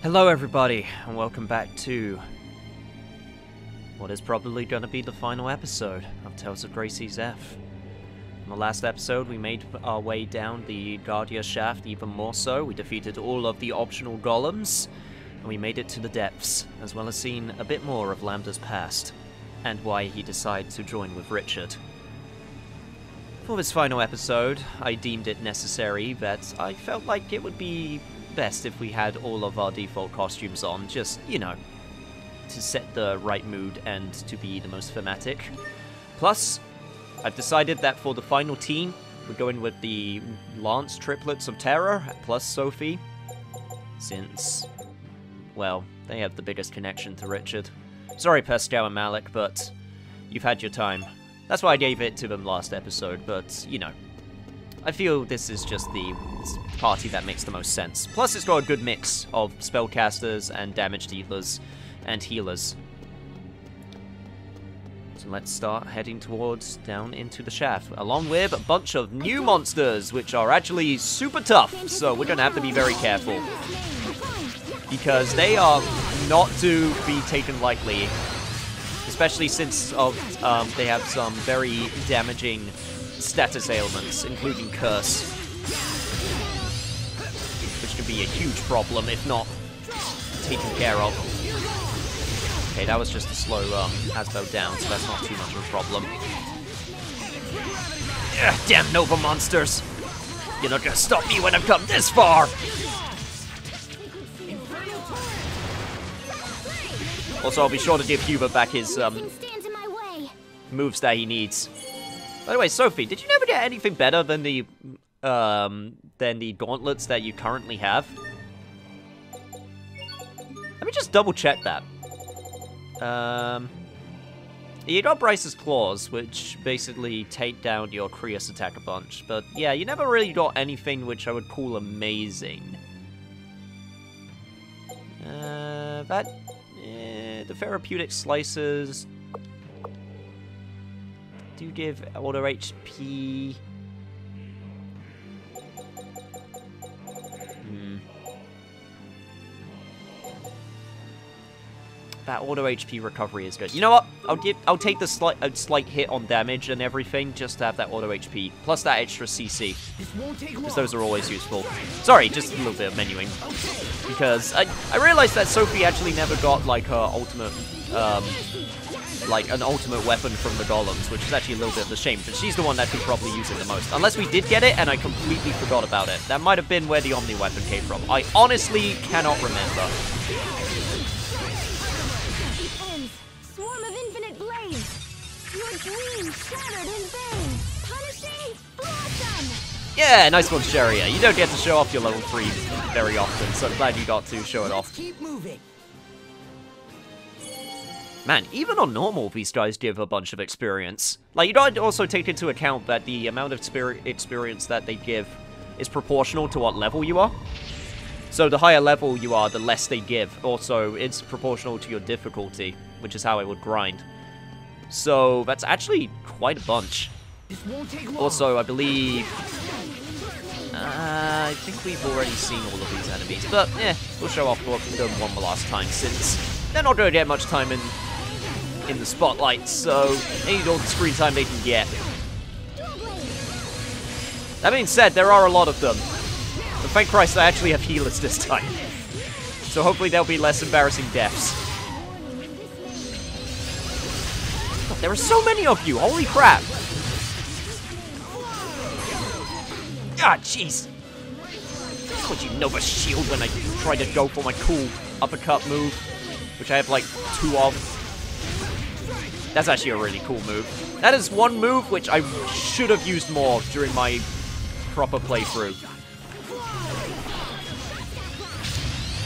Hello everybody, and welcome back to what is probably going to be the final episode of Tales of Gracie's F. In the last episode, we made our way down the Guardia shaft even more so. We defeated all of the optional golems, and we made it to the depths, as well as seeing a bit more of Lambda's past, and why he decided to join with Richard. For this final episode, I deemed it necessary that I felt like it would be best if we had all of our default costumes on, just, you know, to set the right mood and to be the most thematic. Plus, I've decided that for the final team, we're going with the Lance Triplets of Terror, plus Sophie, since, well, they have the biggest connection to Richard. Sorry, Pascal and Malik, but you've had your time. That's why I gave it to them last episode, but, you know, I feel this is just the party that makes the most sense. Plus, it's got a good mix of spellcasters and damage dealers and healers. So let's start heading towards down into the shaft, along with a bunch of new monsters, which are actually super tough. So we're going to have to be very careful, because they are not to be taken lightly, especially since they have some very damaging status ailments, including Curse, which could be a huge problem if not taken care of. Okay, that was just a slow Asbel down, so that's not too much of a problem. Ugh, damn Nova monsters! You're not gonna stop me when I've come this far! Also, I'll be sure to give Hubert back his moves that he needs. By the way, Sophie, did you never get anything better than the gauntlets that you currently have? Let me just double check that. You got Bryce's Claws, which basically take down your Krios attack a bunch, but yeah, you never really got anything which I would call amazing. The therapeutic slices do give auto HP. That auto HP recovery is good. You know what? I'll take the slight hit on damage and everything just to have that auto HP plus that extra CC, because those are always useful. Sorry, just a little bit of menuing, because I realized that Sophie actually never got like her ultimate like an ultimate weapon from the golems, which is actually a little bit of a shame, but she's the one that could probably use it the most. Unless we did get it and I completely forgot about it. That might have been where the Omni weapon came from. I honestly cannot remember. Yeah, nice one, Sheria. You don't get to show off your level 3 very often, so I'm glad you got to show it off. Keep moving. Man, even on normal, these guys give a bunch of experience. Like, you gotta also take into account that the amount of experience that they give is proportional to what level you are. So the higher level you are, the less they give. Also, it's proportional to your difficulty, which is how I would grind. So that's actually quite a bunch. Also, I believe... I think we've already seen all of these enemies, but we'll show off them one last time, since they're not going to get much time in the spotlight, so they need all the screen time they can get. That being said, there are a lot of them. But thank Christ I actually have healers this time. So hopefully there'll be less embarrassing deaths. God, there are so many of you, holy crap! Ah, jeez. Would you Nova Shield when I try to go for my cool uppercut move, which I have like 2 of. That's actually a really cool move. That is one move which I should have used more during my proper playthrough.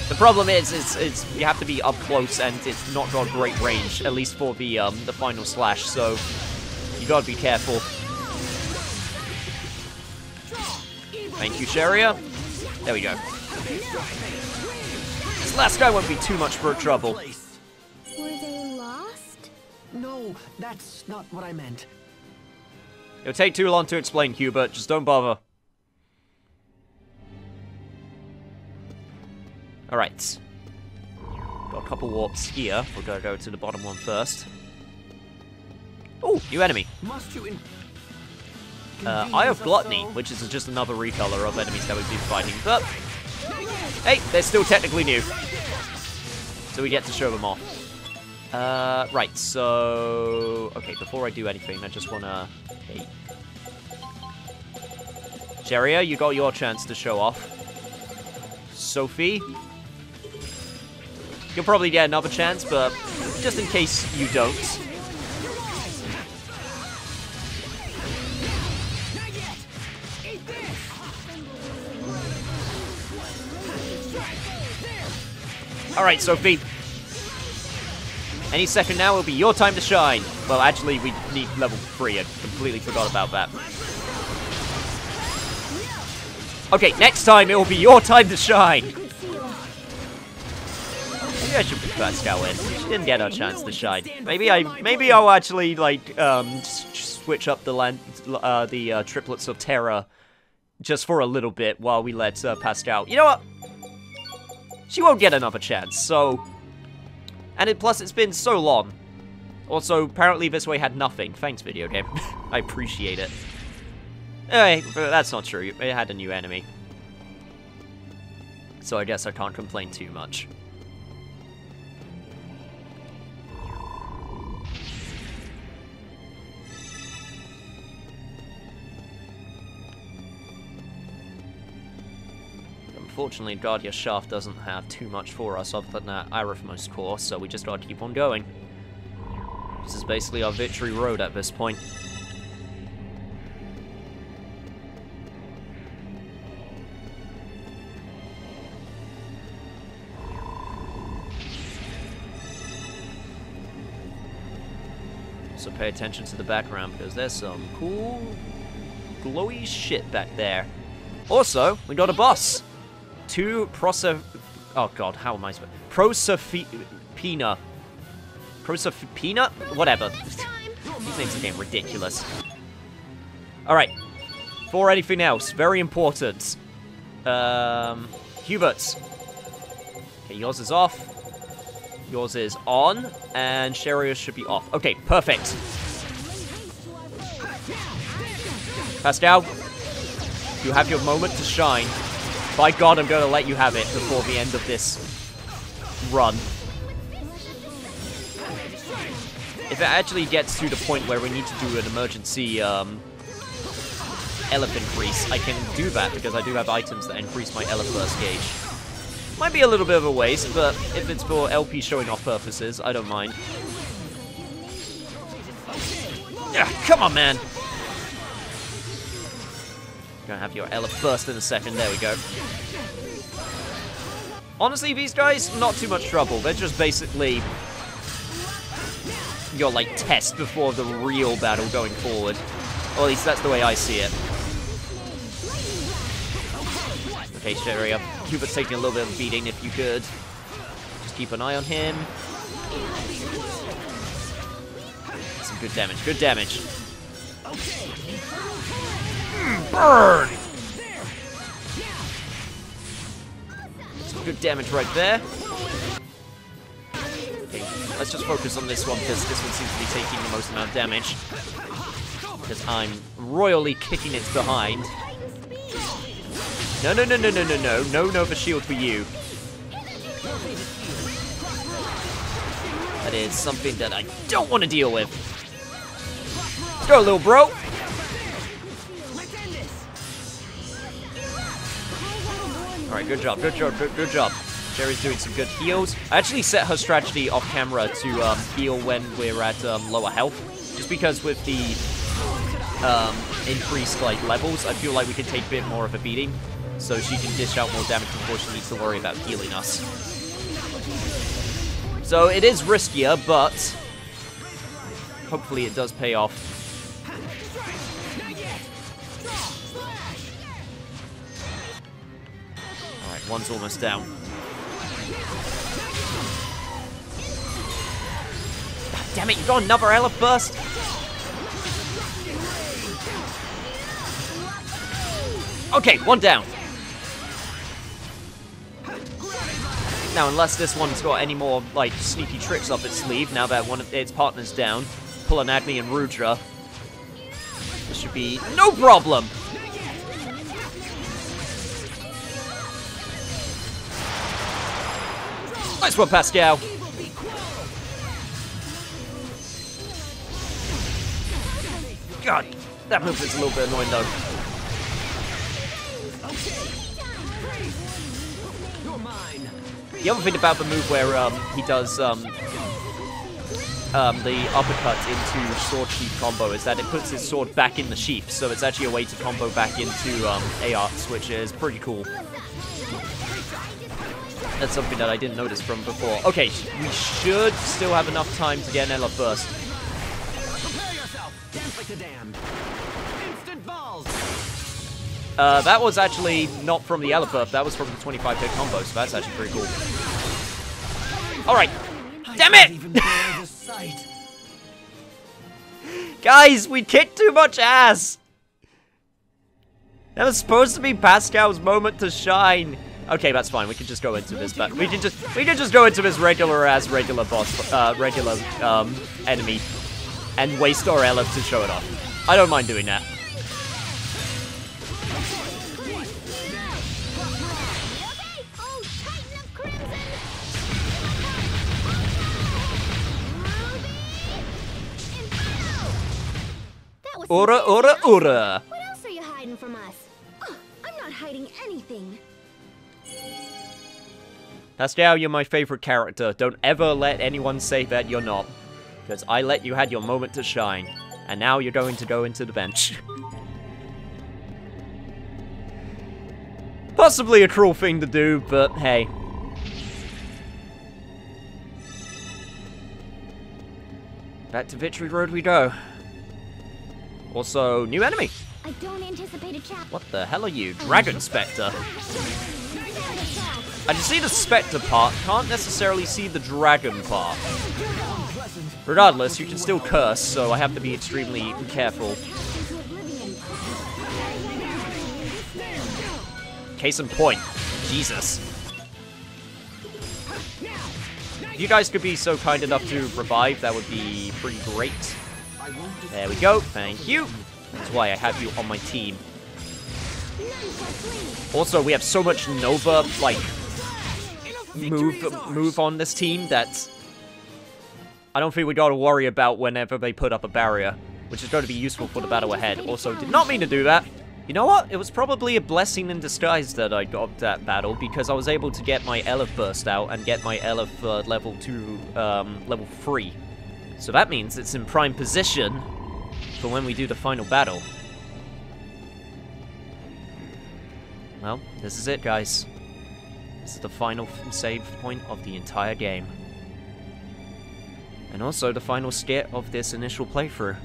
The problem is you have to be up close and it's not got great range, at least for the final slash, so you gotta be careful. Thank you, Sheria. There we go. This last guy won't be too much for trouble. Were they lost? No, that's not what I meant. It'll take too long to explain, Hubert. Just don't bother. Alright. Got a couple warps here. We're gonna go to the bottom one first. Oh, new enemy. Must you Eye of Gluttony, which is just another recolor of enemies that we've been fighting. But, hey, they're still technically new. So we get to show them off. Right, so... Okay, before I do anything, I just wanna... Hey. Cheria, you got your chance to show off. Sophie? You'll probably get another chance, but just in case you don't. Alright, Sophie. Any second now, it'll be your time to shine. Well, actually, we need level 3. I completely forgot about that. Okay, next time, it will be your time to shine. Maybe I should put Pascal in. She didn't get a chance to shine. Maybe I'll actually, like, switch up the triplets of terror just for a little bit while we let Pascal. You know what? She won't get another chance, so... And plus, it's been so long. Also, apparently this way had nothing. Thanks, video game. I appreciate it. Anyway, that's not true. It had a new enemy. So I guess I can't complain too much. Unfortunately, Guardia Shaft doesn't have too much for us other than that Aerithmos core, so we just gotta keep on going. This is basically our victory road at this point. So pay attention to the background because there's some cool glowy shit back there. Also, we got a boss! Oh god, how am I supposed... Proserpina. Proserpina? Whatever. These names are getting ridiculous. Alright. For anything else, very important. Hubert's. Okay, yours is off. Yours is on. And Cheria's should be off. Okay, perfect. Pascal, you have your moment to shine. By God, I'm going to let you have it before the end of this run. If it actually gets to the point where we need to do an emergency elephant increase, I can do that because I do have items that increase my Elephurst gauge. Might be a little bit of a waste, but if it's for LP showing off purposes, I don't mind. Yeah, come on, man! Gonna have your Elephurst in a second. There we go. Honestly, these guys, not too much trouble. They're just basically your, like, test before the real battle going forward. Or at least that's the way I see it. Okay, Cheria. Hubert's taking a little bit of a beating if you could. Just keep an eye on him. Some good damage. Good damage. Burn! Some good damage right there. Okay, let's just focus on this one because this one seems to be taking the most amount of damage. Because I'm royally kicking its behind. No, no, no, no, no, no, no. No Nova Shield for you. That is something that I don't want to deal with. Let's go, little bro. Alright, good job, good job, good job. Jerry's doing some good heals. I actually set her strategy off camera to heal when we're at lower health. Just because with the increased like levels, I feel like we can take a bit more of a beating. So she can dish out more damage before she needs to worry about healing us. So it is riskier, but hopefully it does pay off. Alright, one's almost down. God damn it, you got another Elephurst? Okay, one down. Now, unless this one's got any more, like, sneaky tricks up its sleeve, now that one of its partners down, pulling Agni and Rudra, this should be no problem! Nice one, Pascal! God, that move is a little bit annoying, though. The other thing about the move where he does the uppercut into sword sheath combo is that it puts his sword back in the sheath, so it's actually a way to combo back into ARs, which is pretty cool. That's something that I didn't notice from before. Okay, we should still have enough time to get an Ela first. Prepare yourself. Dance like the damned. Instant balls. That was actually not from the Ela buff, that was from the 25-hit combo, so that's actually pretty cool. Alright. Damn it! Even bear the sight. Guys, we kicked too much ass! That was supposed to be Pascal's moment to shine. Okay, that's fine. We can just go into this, but we can just go into this regular boss, enemy, and waste our Ela to show it off. I don't mind doing that. Ura, ura, ura. What else are you hiding from us? Oh, I'm not hiding anything. Pascal, you're my favorite character. Don't ever let anyone say that you're not. Because I let you had your moment to shine. And now you're going to go into the bench. Possibly a cruel thing to do, but hey. Back to Victory Road we go. Also, new enemy. I don't anticipate a chap. What the hell are you? Dragon Spectre. I can see the Spectre part, can't necessarily see the Dragon part. Regardless, you can still curse, so I have to be extremely careful. Case in point, Jesus. If you guys could be so kind enough to revive, that would be pretty great. There we go, thank you. That's why I have you on my team. Also, we have so much Nova, like, move on this team that I don't think we gotta worry about whenever they put up a barrier, which is going to be useful for the battle ahead. Also, did not mean to do that. You know what? It was probably a blessing in disguise that I got that battle, because I was able to get my Ela burst out and get my Ela level 2, level 3. So that means it's in prime position for when we do the final battle. Well, this is it, guys. This is the final save point of the entire game. And also the final skit of this initial playthrough.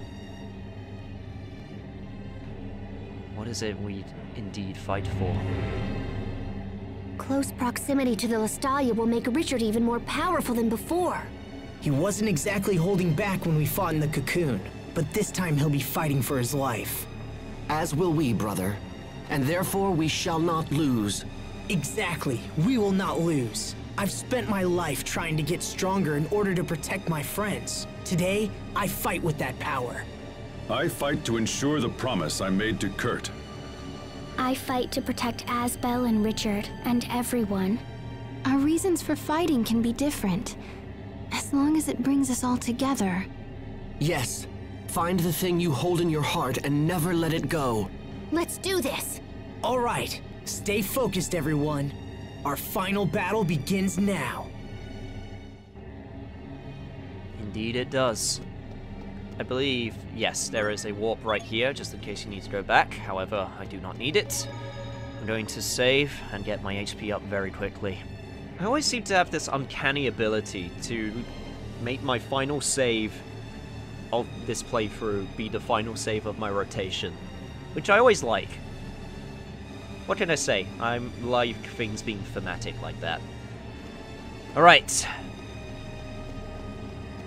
What is it we indeed fight for? Close proximity to the Lestalia will make Richard even more powerful than before. He wasn't exactly holding back when we fought in the cocoon, but this time he'll be fighting for his life. As will we, brother. And therefore we shall not lose. Exactly. We will not lose. I've spent my life trying to get stronger in order to protect my friends. Today, I fight with that power. I fight to ensure the promise I made to Kurt. I fight to protect Asbel and Richard and everyone. Our reasons for fighting can be different, as long as it brings us all together. Yes. Find the thing you hold in your heart and never let it go. Let's do this! All right. Stay focused, everyone. Our final battle begins now. Indeed it does. I believe, yes, there is a warp right here, just in case you need to go back. However, I do not need it. I'm going to save and get my HP up very quickly. I always seem to have this uncanny ability to make my final save of this playthrough be the final save of my rotation, which I always like. What can I say? I like things being thematic like that. Alright.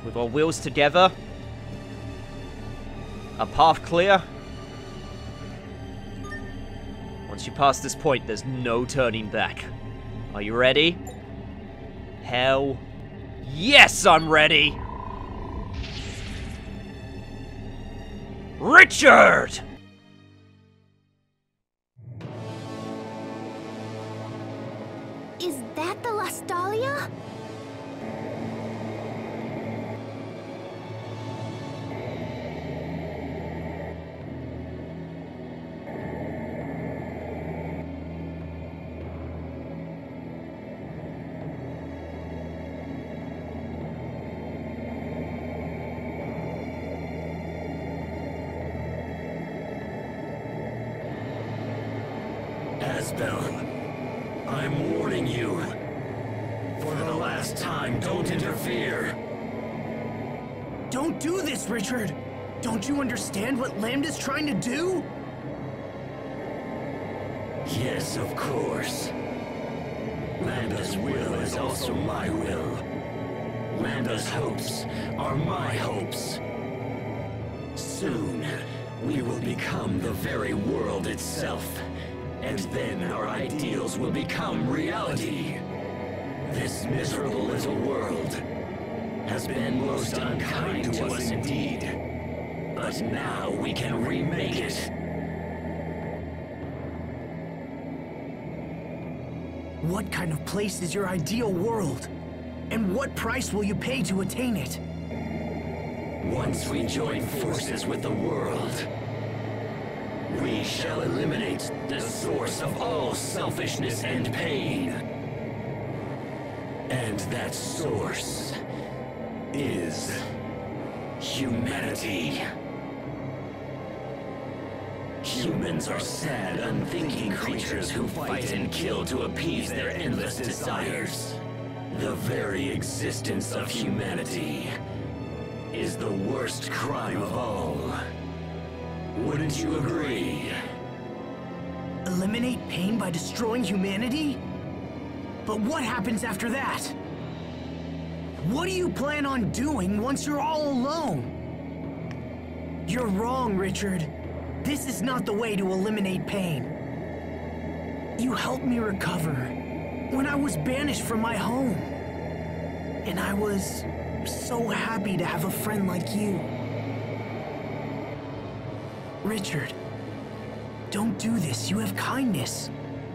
With our wheels together, a path clear. Once you pass this point, there's no turning back. Are you ready? hell yes, I'm ready! Richard! Is that the Lastalia? Asbel, I'm warning you. For the last time, don't interfere. Don't do this, Richard! Don't you understand what Lambda's trying to do? Yes, of course. Lambda's will is also my will. Lambda's hopes are my hopes. Soon, we will become the very world itself. And then our ideals will become reality. This miserable little world has been most unkind to us indeed. But now we can remake it. What kind of place is your ideal world? And what price will you pay to attain it? Once we join forces with the world, we shall eliminate the source of all selfishness and pain. And that source is humanity. Humans are sad, unthinking creatures who fight and kill to appease their endless desires. The very existence of humanity is the worst crime of all. Wouldn't you agree? Eliminate pain by destroying humanity? But what happens after that? What do you plan on doing once you're all alone? You're wrong, Richard. This is not the way to eliminate pain. You helped me recover when I was banished from my home. And I was so happy to have a friend like you. Richard, don't do this. You have kindness.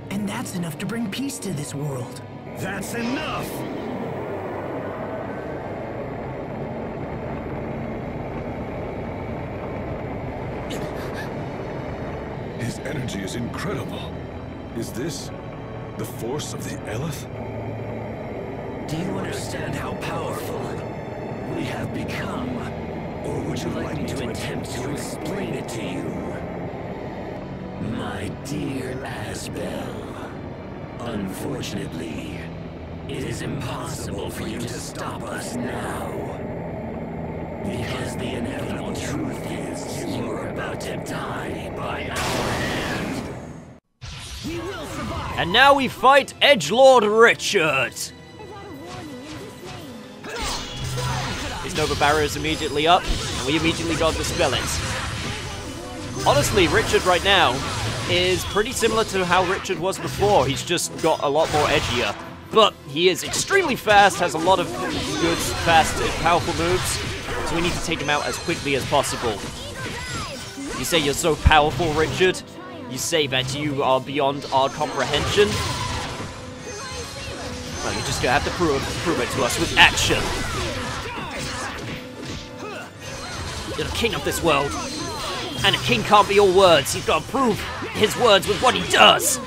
And that's enough to bring peace to this world. That's enough! His energy is incredible. Is this the force of the Eleth? Do you understand how powerful we have become? Or would you like me to attempt to explain it to you? My dear Asbel, unfortunately, it is impossible for you to stop us now. Because the inevitable truth is you're about to die by our hand. We will survive! And now we fight Edgelord Richard! His Nova Barrier is immediately up, and we immediately got to dispel it. Honestly, Richard right now is pretty similar to how Richard was before. He's just got a lot more edgier. But he is extremely fast, has a lot of good, fast, and powerful moves, so we need to take him out as quickly as possible. You say you're so powerful, Richard? You say that you are beyond our comprehension? Well, you're just gonna have to prove it to us with action. You're the king of this world. And a king can't be all words. He's got to prove his words with what he does.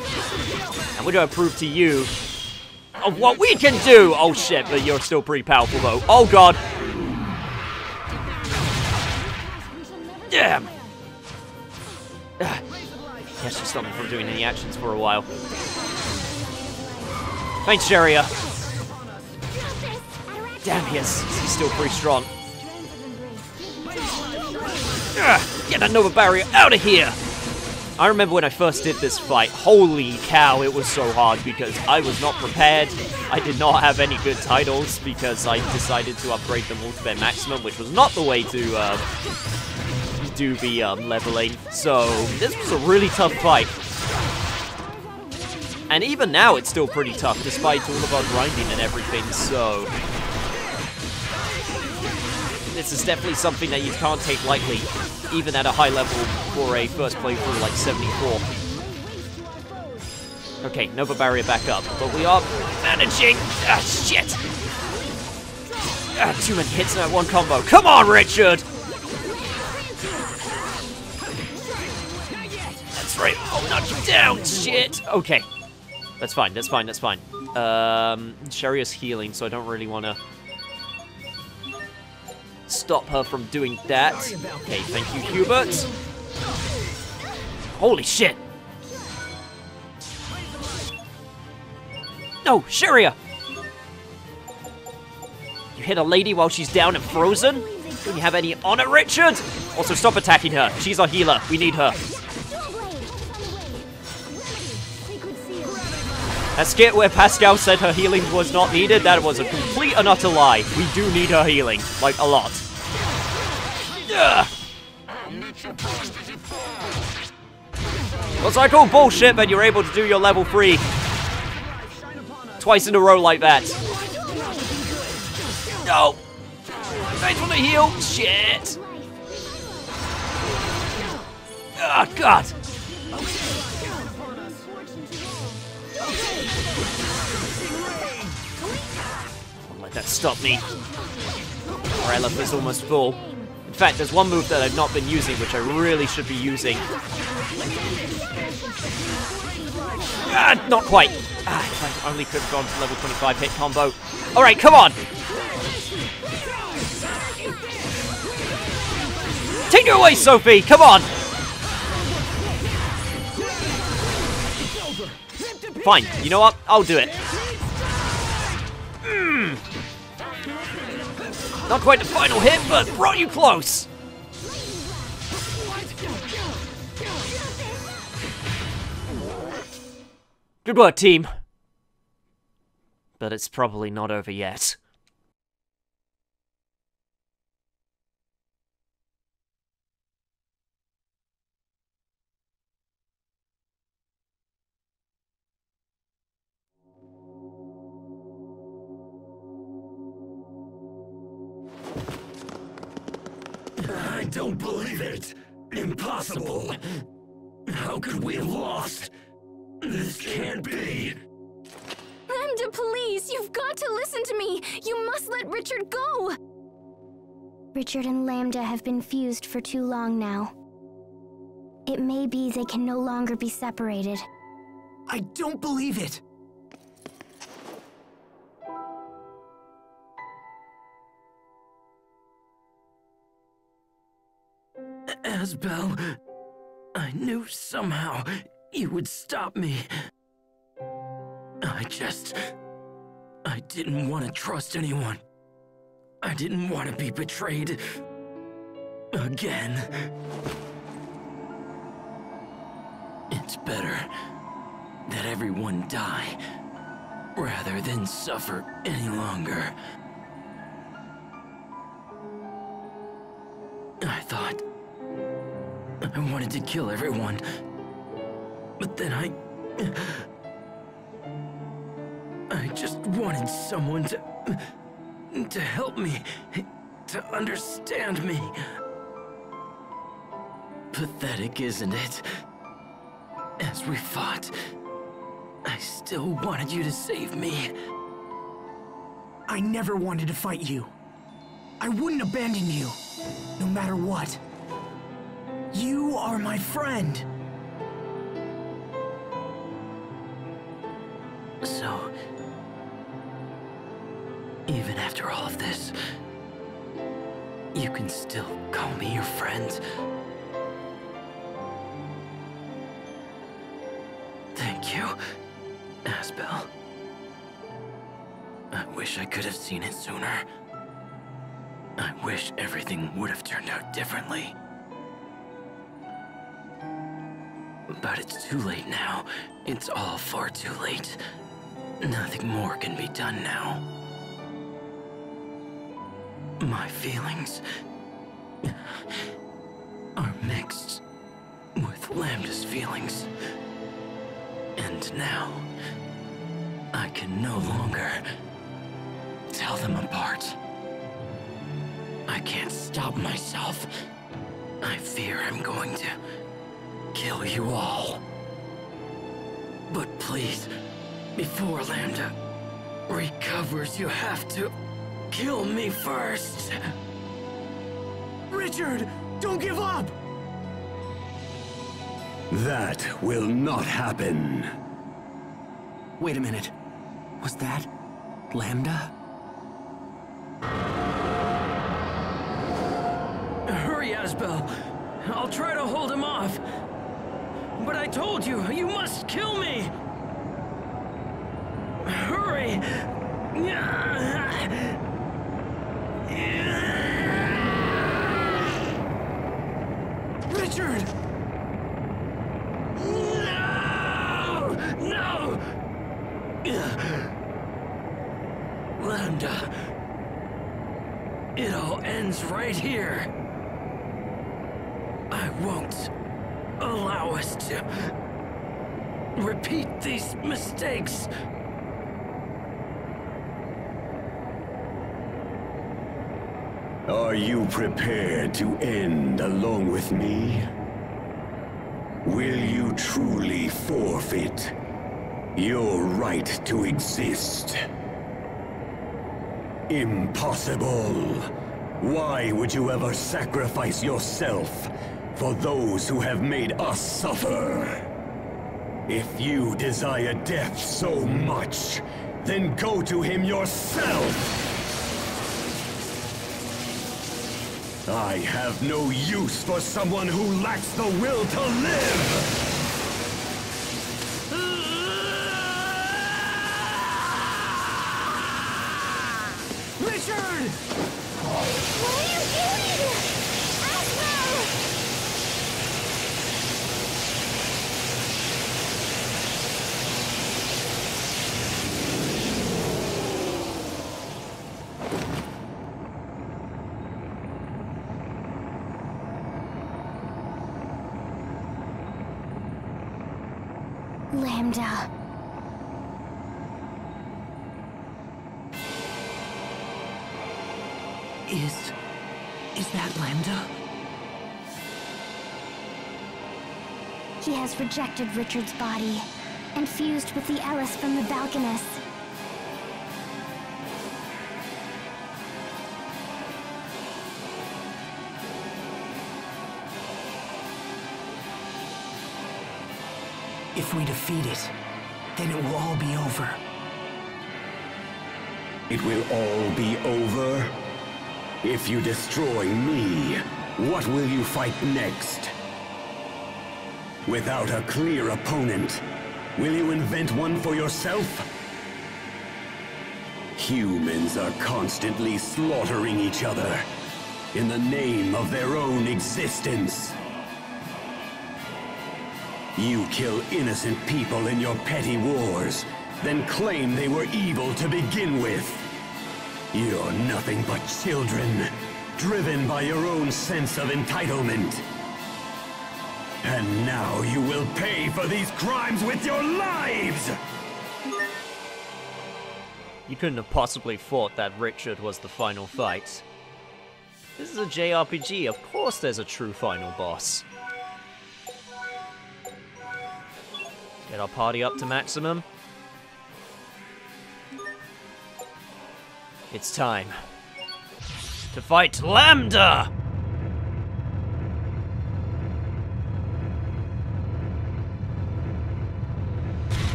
And we're going to prove to you of what we can do. Oh shit, but you're still pretty powerful though. Oh god. Damn. He actually stopped me from doing any actions for a while. Thanks, Sharia. Damn, he's still pretty strong. Get that Nova Barrier out of here! I remember when I first did this fight, holy cow, it was so hard because I was not prepared. I did not have any good titles because I decided to upgrade them all to their maximum, which was not the way to do the leveling. So this was a really tough fight. And even now, it's still pretty tough, despite all of our grinding and everything, so... This is definitely something that you can't take lightly, even at a high level for a first playthrough like 74. Okay, Nova Barrier back up, but we are managing... Ah, shit! Ah, too many hits in that one combo. Come on, Richard! That's right, I'll knock you down, shit! Okay, that's fine, that's fine, that's fine. Sherry is healing, so I don't really want to stop her from doing that. Okay, thank you, Hubert. Holy shit! No, Sharia! You hit a lady while she's down and frozen? Don't you have any honor, Richard? Also, stop attacking her. She's our healer. We need her. That skit where Pascal said her healing was not needed, that was a complete and utter lie. We do need her healing. Like, a lot. Ugh. What's I call bullshit that you're able to do your level 3 twice in a row like that. No! Thanks for the heal! Shit! Oh, God! Don't let that stop me. Our LF is almost full. In fact, there's one move that I've not been using, which I really should be using. Ah, not quite. Ah, if I only could have gone to level 25 hit combo. Alright, come on! Take it away, Sophie! Come on! Fine, you know what? I'll do it. Not quite the final hit, but brought you close! Good work, team. But it's probably not over yet. I don't believe it. Impossible. How could we have lost? This can't be. Lambda, please! You've got to listen to me! You must let Richard go! Richard and Lambda have been fused for too long now. It may be they can no longer be separated. I don't believe it! Asbel, I knew somehow you would stop me. I didn't want to trust anyone. I didn't want to be betrayed again. It's better that everyone die rather than suffer any longer. I thought I wanted to kill everyone, but then I just wanted someone to help me, to understand me. Pathetic, isn't it? As we fought, I still wanted you to save me. I never wanted to fight you. I wouldn't abandon you, no matter what. You are my friend. So, even after all of this, you can still call me your friend? Thank you, Asbel. I wish I could have seen it sooner. I wish everything would have turned out differently. But it's too late now. It's all far too late. Nothing more can be done now. My feelings are mixed with Lambda's feelings. And And now, I can no longer tell them apart. I can't stop myself. I fear I'm going to kill you all. But please, before Lambda recovers, you have to kill me first. Richard, don't give up! That will not happen. Wait a minute. Was that Lambda? Hurry, Asbel. I'll try to hold him off. But I told you, you must kill me! Hurry! Richard! No! No! Lambda. It all ends right here. I won't allow us to repeat these mistakes. Are you prepared to end along with me? Will you truly forfeit your right to exist? Impossible! Why would you ever sacrifice yourself for those who have made us suffer? If you desire death so much, then go to him yourself! I have no use for someone who lacks the will to live! Richard! What are you doing? Asbel! Lambda. Is that Lambda? He has rejected Richard's body and fused with the Ellis from the Valkanus. If we defeat it, then it will all be over. It will all be over? If you destroy me, what will you fight next? Without a clear opponent, will you invent one for yourself? Humans are constantly slaughtering each other in the name of their own existence. You kill innocent people in your petty wars, then claim they were evil to begin with. You're nothing but children, driven by your own sense of entitlement. And now you will pay for these crimes with your lives! You couldn't have possibly thought that Richard was the final fight. This is a JRPG, of course there's a true final boss. Get our party up to maximum. It's time to fight Lambda!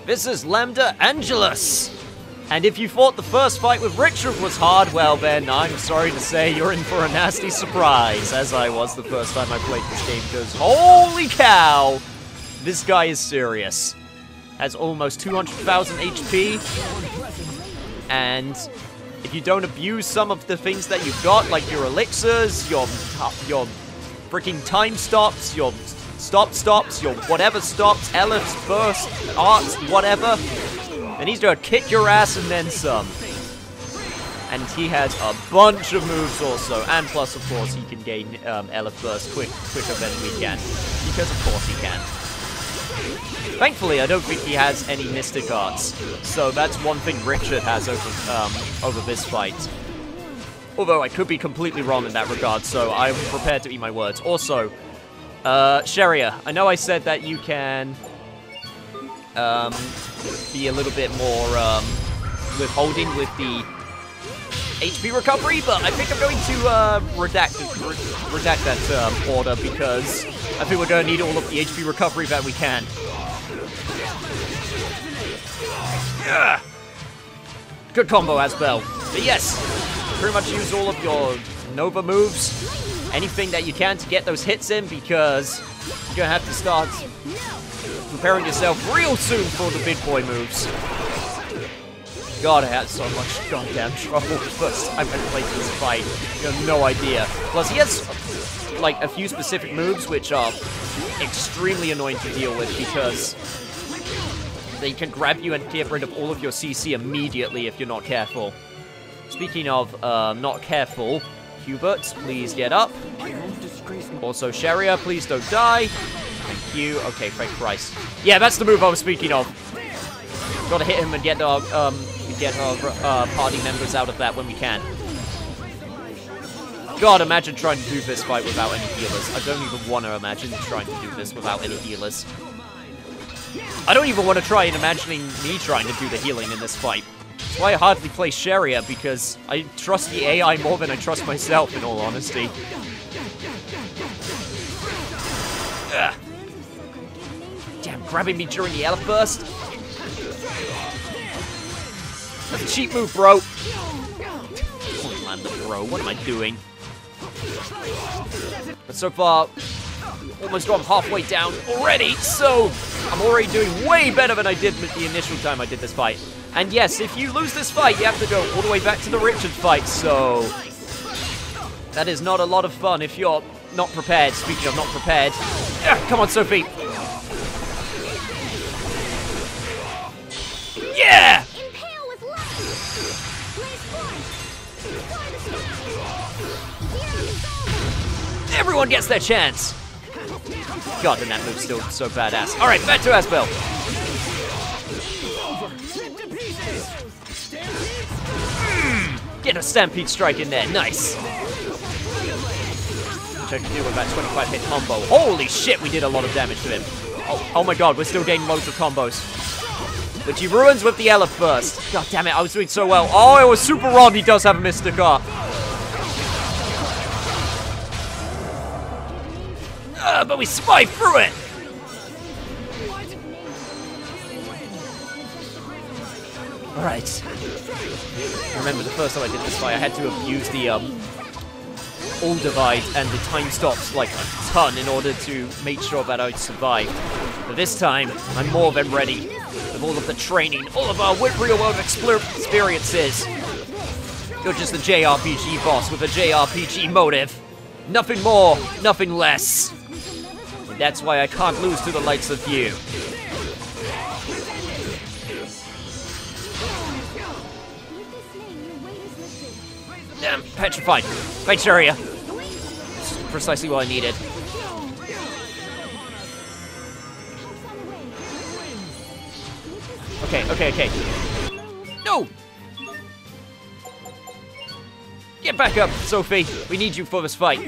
This is Lambda Angelus! And if you thought the first fight with Richard was hard, well then, I'm sorry to say you're in for a nasty surprise, as I was the first time I played this game, because holy cow! This guy is serious. Has almost 200,000 HP. And if you don't abuse some of the things that you've got, like your elixirs, your freaking time stops, your stops, your whatever stops, Ellis, burst, arts, whatever, then he's gonna kick your ass and then some. And he has a bunch of moves also. And plus, of course, he can gain Elef Burst quicker than we can. Because, of course, he can. Thankfully, I don't think he has any Mystic Arts. So that's one thing Richard has over this fight. Although I could be completely wrong in that regard, so I'm prepared to eat my words. Also, Sheria, I know I said that you can be a little bit more withholding with the HP recovery, but I think I'm going to redact that order because I think we're going to need all of the HP recovery that we can. Ugh. Good combo, Asbel. But yes, pretty much use all of your Nova moves, anything that you can to get those hits in, because you're going to have to start preparing yourself real soon for the big boy moves. God, I had so much goddamn trouble the first time I played this fight. You have no idea. Plus, he has, like, a few specific moves which are extremely annoying to deal with because they can grab you and get rid of all of your CC immediately if you're not careful. Speaking of not careful, Hubert, please get up. Also, Sheria, please don't die. Thank you. Okay, thank Christ. Yeah, that's the move I was speaking of. Gotta hit him and get our party members out of that when we can. God, imagine trying to do this fight without any healers. I don't even want to imagine trying to do this without any healers. I don't even want to try and imagining me trying to do the healing in this fight. That's why I hardly play Sheria, because I trust the AI more than I trust myself, in all honesty. Ugh. Damn, grabbing me during the Elef Burst. That's a cheap move, bro. Oh, land the bro. What am I doing? But so far, almost gone halfway down already, so I'm already doing way better than I did with the initial time I did this fight. And yes, if you lose this fight, you have to go all the way back to the Richard fight, so that is not a lot of fun if you're not prepared. Speaking of not prepared, come on, Sophie. Yeah! Everyone gets their chance. God, and that move's still so badass. All right, back to Asbel. Get a Stampede Strike in there. Nice. Check to do with that 25-hit combo. Holy shit, we did a lot of damage to him. Oh my god, we're still getting loads of combos. Which he ruins with the Elef Burst. God damn it, I was doing so well. Oh, it was super wrong. He does have a Mystic Art. But we survived through it! Alright. Remember, the first time I did this fight, I had to have used the All Divide and the time stops like a ton in order to make sure that I'd survive. But this time, I'm more than ready. With all of the training, all of our real-world experiences. You're just a JRPG boss with a JRPG motive. Nothing more, nothing less. And that's why I can't lose to the likes of you. Damn, petrified. Thanks, Sheria. That's precisely what I needed. Okay. No! Get back up, Sophie. We need you for this fight.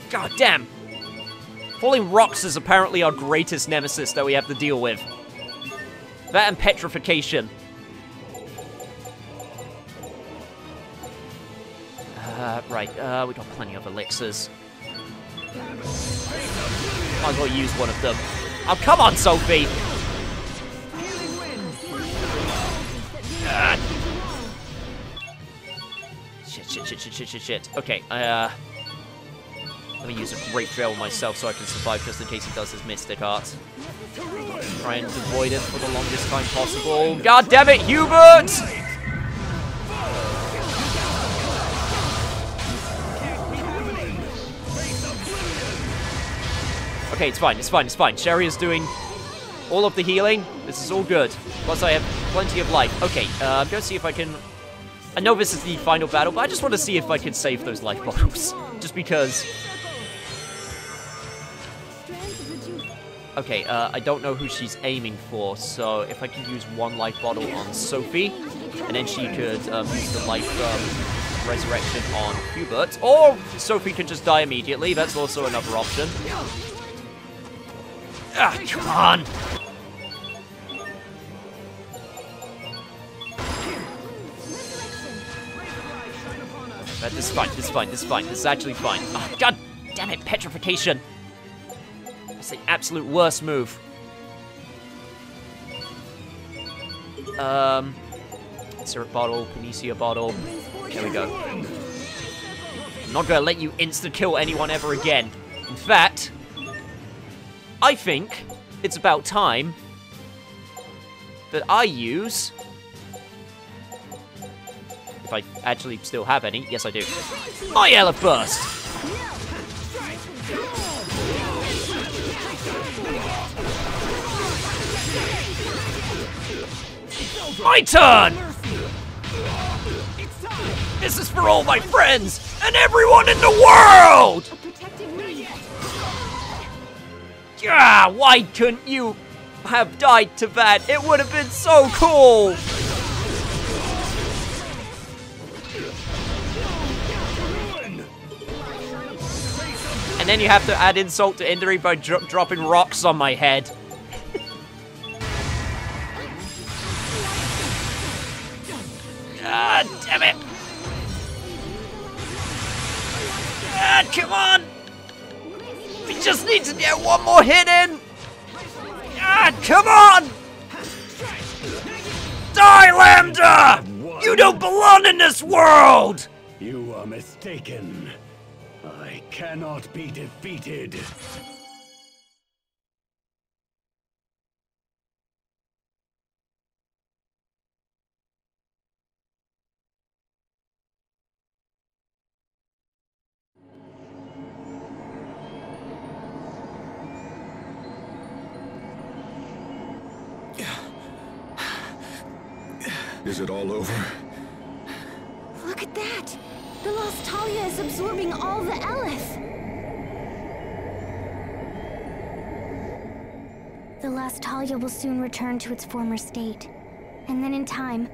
God damn. Falling rocks is apparently our greatest nemesis that we have to deal with. That and petrification. Right, we got plenty of elixirs. Might as well use one of them. Oh, come on, Sophie! Shit. Okay, let me use a Great Veil on myself so I can survive just in case he does his Mystic Art. Try and avoid it for the longest time possible. God damn it, Hubert! Okay, it's fine. Sheria's doing all of the healing. This is all good. Plus, I have plenty of life. Okay, I'm going to see if I can... I know this is the final battle, but I just want to see if I can save those life bottles. Just because... Okay, I don't know who she's aiming for, so if I can use one life bottle on Sophie, and then she could use the life resurrection on Hubert, or Sophie can just die immediately. That's also another option. Ah, come on! This is fine, this is fine, this is fine. This is actually fine. Oh, God damn it, petrification! That's the absolute worst move. Syrup bottle, Panacea bottle. There we go. I'm not gonna let you insta-kill anyone ever again. In fact, I think it's about time that I use... If I actually still have any. Yes, I do. My Elephant Burst! My turn! This is for all my friends and everyone in the world! Yeah, why couldn't you have died to that? It would have been so cool! And then you have to add insult to injury by dropping rocks on my head. Ah, damn it! Ah, come on! We just need to get one more hit in! Ah, come on! Die, Lambda! You don't belong in this world! You are mistaken. I cannot be defeated. Is it all over? Look at that! The Lost Talia is absorbing all the Eleth! The Lost Talia will soon return to its former state. And then in time,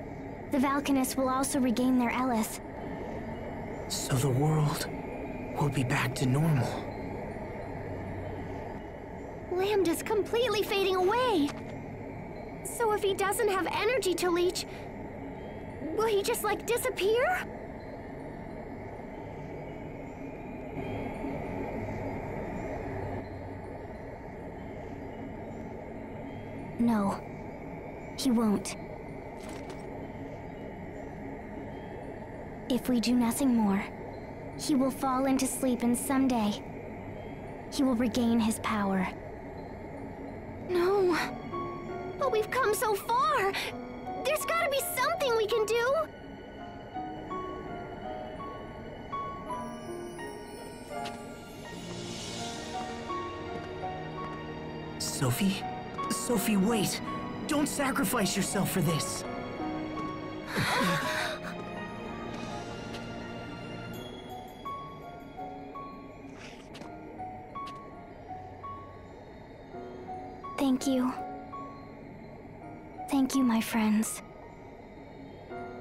the Valkanists will also regain their Eleth. So the world will be back to normal. Lambda's completely fading away! So if he doesn't have energy to leech, will he just, like, disappear? No, he won't. If we do nothing more, he will fall into sleep and someday, he will regain his power. No, but we've come so far! There's gotta be something we can do! Sophie? Sophie, wait! Don't sacrifice yourself for this! Thank you. Thank you, my friends.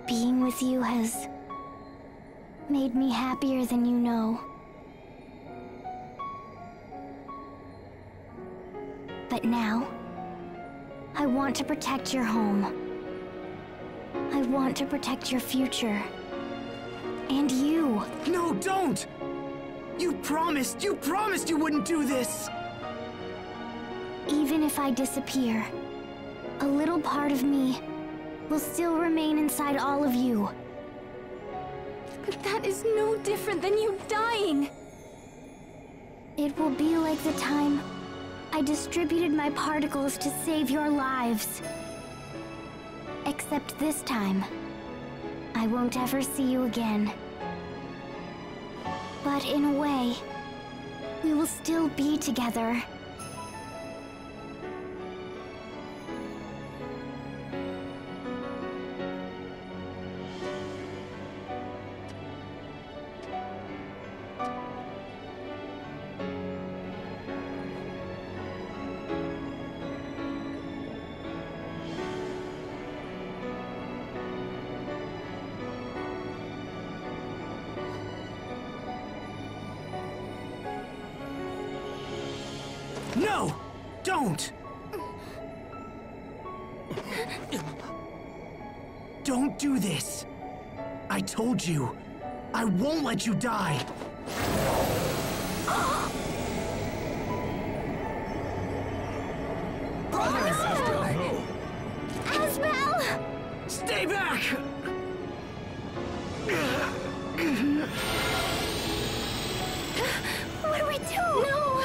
Being with you has made me happier than you know. But now, I want to protect your home. I want to protect your future. And you. No, don't! You promised you wouldn't do this! Even if I disappear, a little part of me will still remain inside all of you. But that is no different than you dying. It will be like the time I distributed my particles to save your lives. Except this time, I won't ever see you again. But in a way, we will still be together. No! Don't! Don't do this! I told you, I won't let you die! Asbel! Stay back! What do we do? No!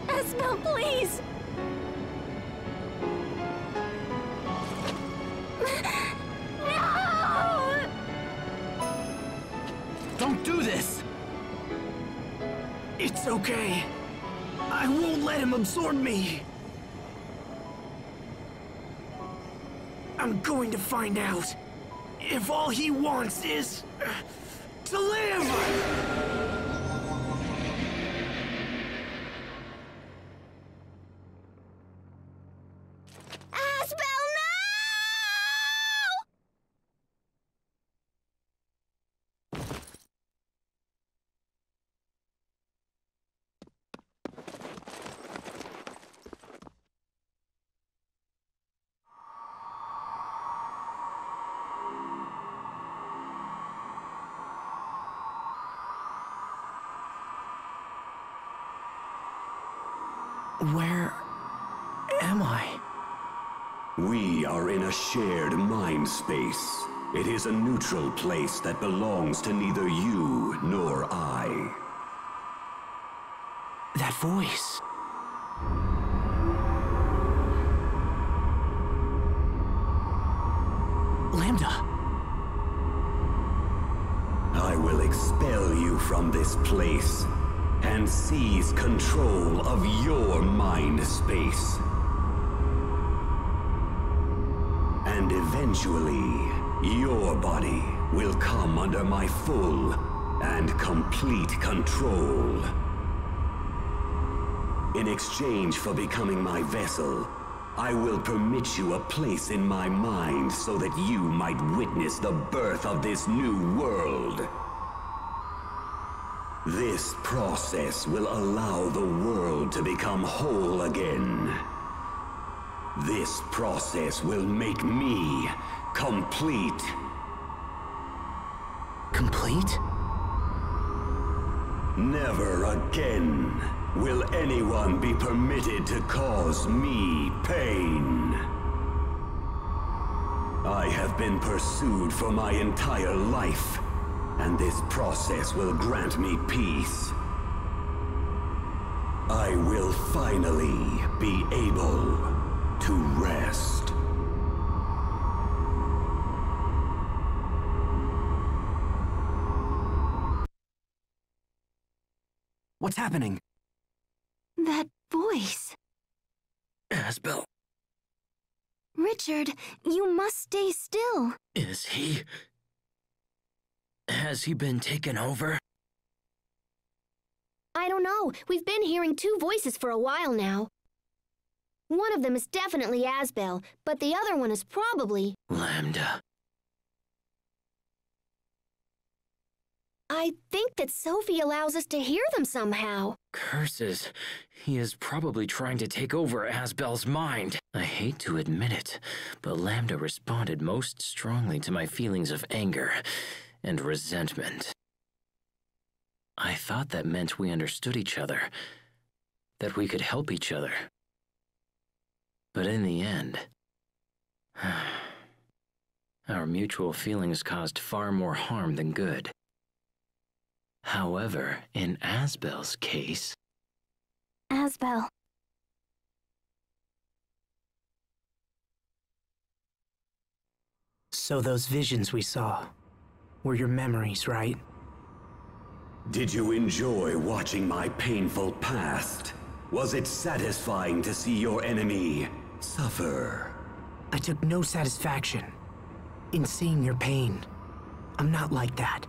Asbel, please! No! Don't do this! It's okay. I won't let him absorb me. I'm going to find out if all he wants is to live! Asbel, no! Where am I? We are in a shared mind space. It is a neutral place that belongs to neither you nor I. That voice. Lambda. I will expel you from this place and seize control of your mind space. And eventually, your body will come under my full and complete control. In exchange for becoming my vessel, I will permit you a place in my mind so that you might witness the birth of this new world. This process will allow the world to become whole again. This process will make me complete. Complete? Never again will anyone be permitted to cause me pain. I have been pursued for my entire life, and this process will grant me peace. I will finally be able to rest. What's happening? That voice. Asbel, Richard, you must stay still. is he... Has he been taken over? I don't know. We've been hearing two voices for a while now. One of them is definitely Asbel, but the other one is probably... Lambda. I think that Sophie allows us to hear them somehow. Curses. He is probably trying to take over Asbel's mind. I hate to admit it, but Lambda responded most strongly to my feelings of anger and resentment. I thought that meant we understood each other, that we could help each other. But in the end, our mutual feelings caused far more harm than good. However, in Asbel's case... Asbel. So those visions we saw were your memories, right? Did you enjoy watching my painful past? Was it satisfying to see your enemy suffer? I took no satisfaction in seeing your pain. I'm not like that.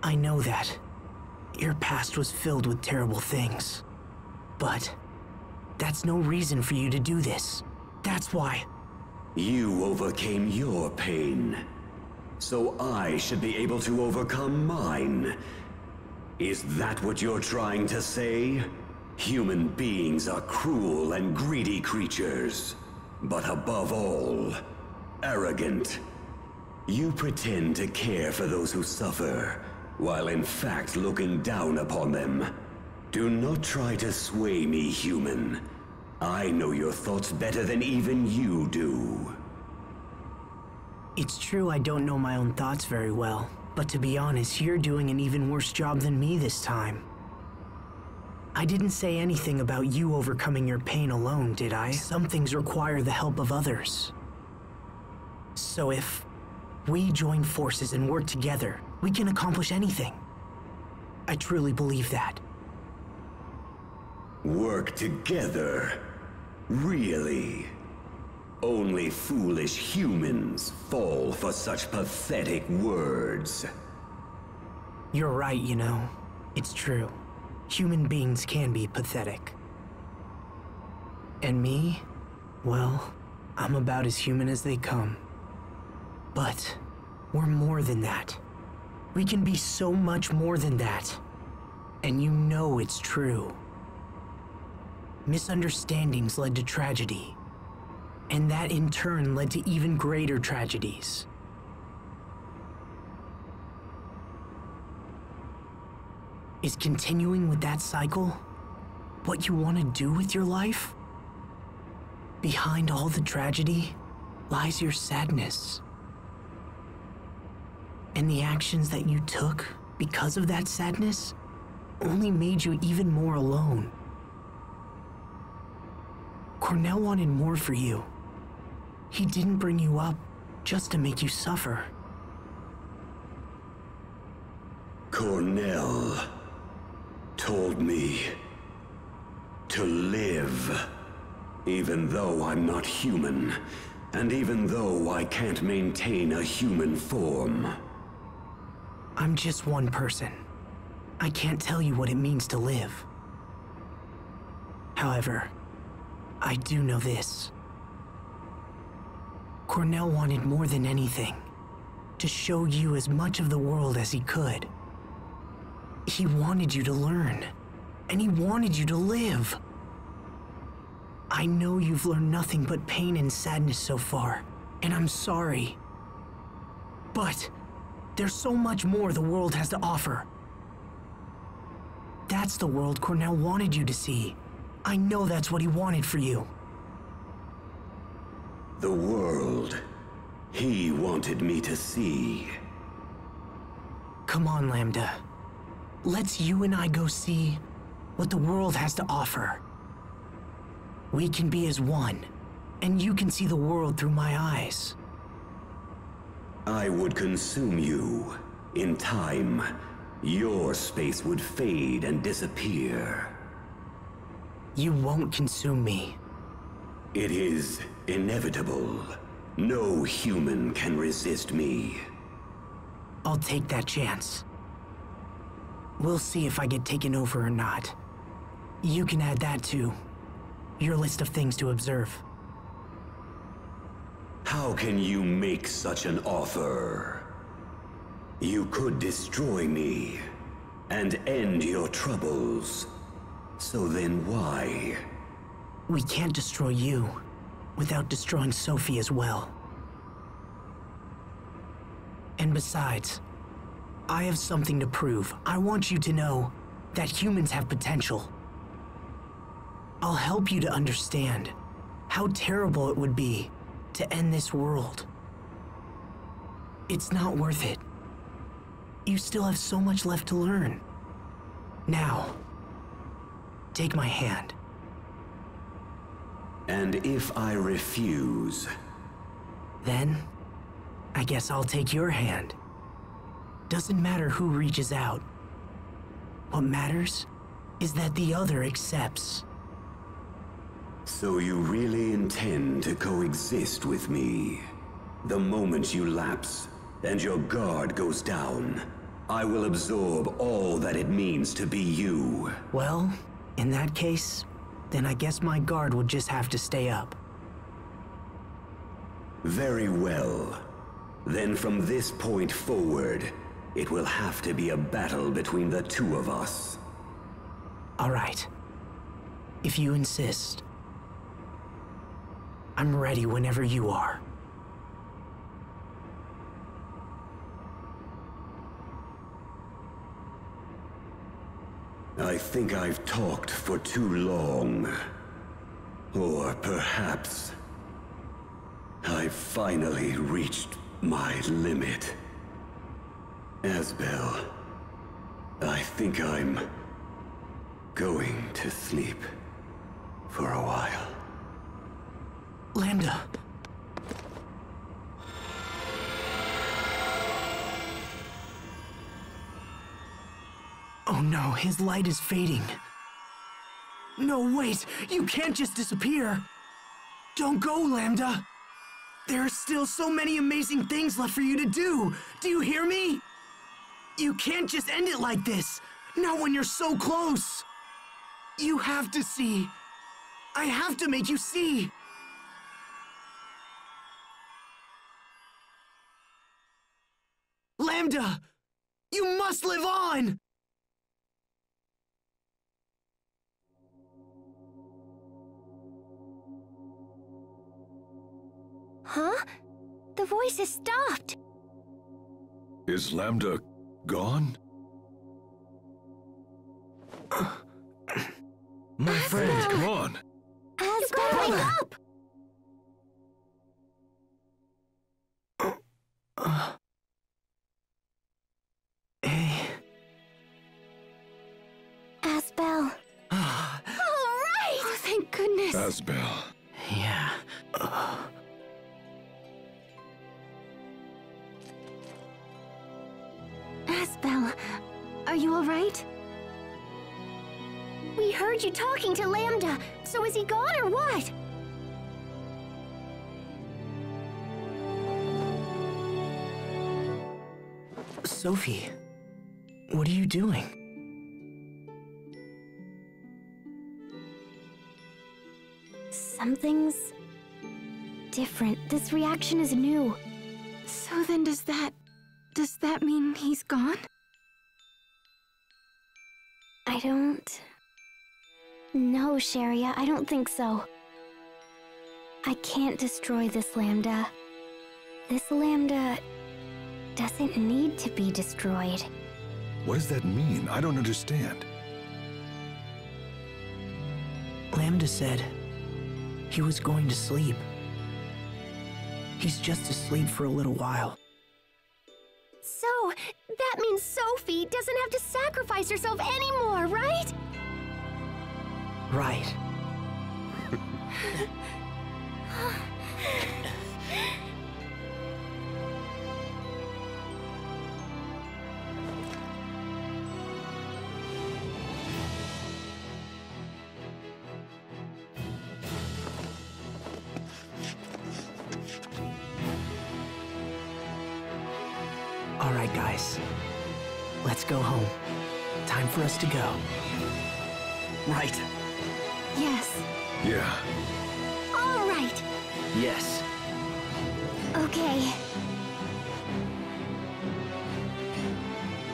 I know that. Your past was filled with terrible things. But that's no reason for you to do this. That's why. You overcame your pain, so I should be able to overcome mine. Is that what you're trying to say? Human beings are cruel and greedy creatures, but above all, arrogant. You pretend to care for those who suffer, while in fact looking down upon them. Do not try to sway me, human. I know your thoughts better than even you do. It's true I don't know my own thoughts very well, but to be honest, you're doing an even worse job than me this time. I didn't say anything about you overcoming your pain alone, did I? Some things require the help of others. So if we join forces and work together, we can accomplish anything. I truly believe that. Work together? Really? Only foolish humans fall for such pathetic words. You're right, you know. It's true. Human beings can be pathetic. And me? Well, I'm about as human as they come. But we're more than that. We can be so much more than that. And you know it's true. Misunderstandings led to tragedy. And that in turn led to even greater tragedies. Is continuing with that cycle what you want to do with your life? Behind all the tragedy lies your sadness. And the actions that you took because of that sadness only made you even more alone. Cornell wanted more for you. He didn't bring you up just to make you suffer. Cornell told me to live, even though I'm not human, and even though I can't maintain a human form. I'm just one person. I can't tell you what it means to live. However, I do know this. Cornell wanted more than anything to show you as much of the world as he could. He wanted you to learn, and he wanted you to live. I know you've learned nothing but pain and sadness so far, and I'm sorry. But there's so much more the world has to offer. That's the world Cornell wanted you to see. I know that's what he wanted for you. The world he wanted me to see. Come on, Lambda. Let's you and I go see what the world has to offer. We can be as one, and you can see the world through my eyes. I would consume you. In time, your space would fade and disappear. You won't consume me. It is inevitable. No human can resist me. I'll take that chance. We'll see if I get taken over or not. You can add that to your list of things to observe. How can you make such an offer? You could destroy me and end your troubles. So then why? We can't destroy you without destroying Sophie as well. And besides, I have something to prove. I want you to know that humans have potential. I'll help you to understand how terrible it would be to end this world. It's not worth it. You still have so much left to learn. Now, take my hand. And if I refuse? Then, I guess I'll take your hand. Doesn't matter who reaches out. What matters is that the other accepts. So you really intend to coexist with me? The moment you lapse and your guard goes down, I will absorb all that it means to be you. Well, in that case, then I guess my guard would just have to stay up. Very well. Then from this point forward, it will have to be a battle between the two of us. All right. If you insist. I'm ready whenever you are. I think I've talked for too long. Or perhaps I've finally reached my limit. Asbel, I think I'm going to sleep for a while. Lambda. Oh no, his light is fading. No, wait! You can't just disappear! Don't go, Lambda! There are still so many amazing things left for you to do! Do you hear me? You can't just end it like this! Not when you're so close! You have to see! I have to make you see! Lambda! You must live on! Huh? The voice has stopped. Is Lambda gone? My friend, Come on! Asbel, wake up! Hey. Asbel. All right! Oh, thank goodness. Asbel. Yeah. Asbel, are you all right? We heard you talking to Lambda, so is he gone or what? Sophie, what are you doing? Something's different. This reaction is new. So then does that mean he's gone? I don't... No, Sharia, I don't think so. I can't destroy this Lambda. This Lambda doesn't need to be destroyed. What does that mean? I don't understand. Lambda said he was going to sleep. He's just asleep for a little while. So, that means Sophie doesn't have to sacrifice herself anymore, right? Right. All right, guys. Let's go home. Time for us to go. Right. Yes. Yeah. All right. Yes. Okay.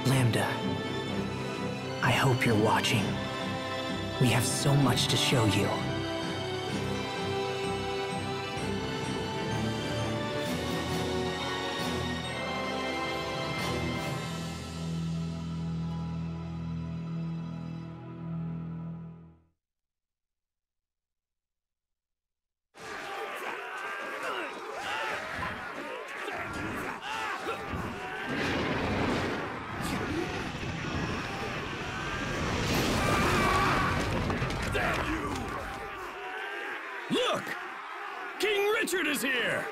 Lambda, I hope you're watching. We have so much to show you. Look! King Richard is here!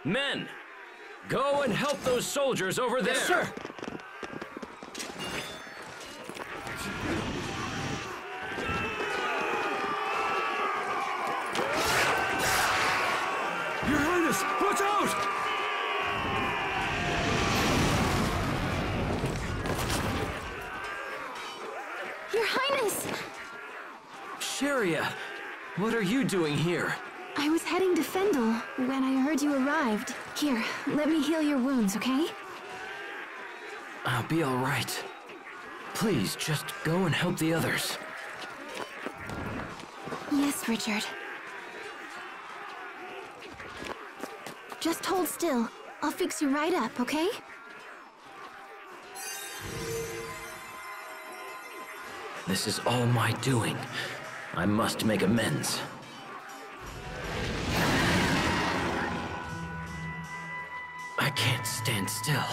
Men, go and help those soldiers over there. Yes, sir. Your Highness, watch out! Your Highness! Sharia, what are you doing here? I was heading to Fendel when I heard you arrived. Here, let me heal your wounds, okay? I'll be all right. Please, just go and help the others. Yes, Richard. Just hold still. I'll fix you right up, okay? This is all my doing. I must make amends. I can't stand still.